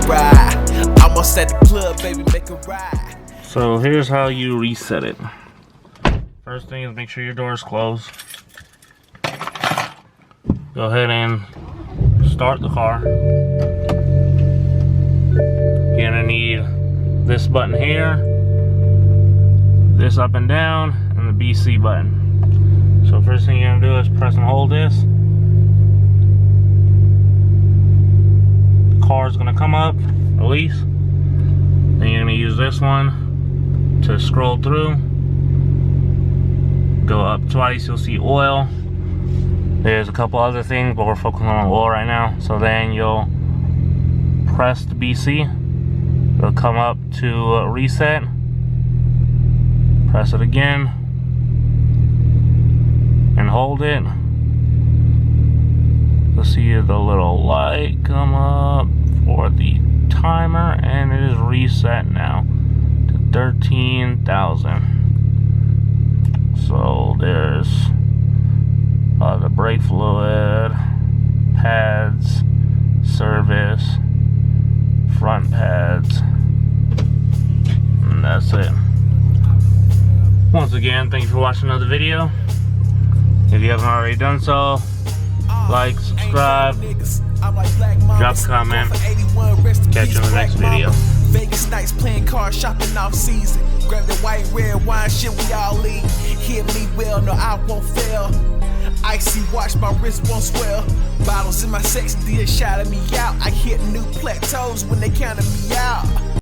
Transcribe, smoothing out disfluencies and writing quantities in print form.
ride. Almost at the club, baby, make a ride. So here's how you reset it. First thing is make sure your door is closed. Go ahead and start the car. You're gonna need this button here, this up and down, and the BC button. So first thing you're gonna do is press and hold this. The car is gonna come up, release. Then you're gonna use this one to scroll through. Go up twice, you'll see oil. There's a couple other things, but we're focusing on oil right now. So then you'll press the BC. It'll come up to reset. Press it again and hold it. You'll see the little light come up for the timer, and it is reset now to 13,000. So there's the brake fluid, pads, service, front pads, and that's it. Once again, thank you for watching another video. If you haven't already done so, like, subscribe, drop a comment. Catch you in the next video. Vegas nights playing cards, shopping off season. Grab the white, red wine, shit we all eat. Hear me well, no I won't fail. Icy watch, my wrist won't swell. Bottles in my sex, deal shouting me out. I hit new plateaus when they counted me out.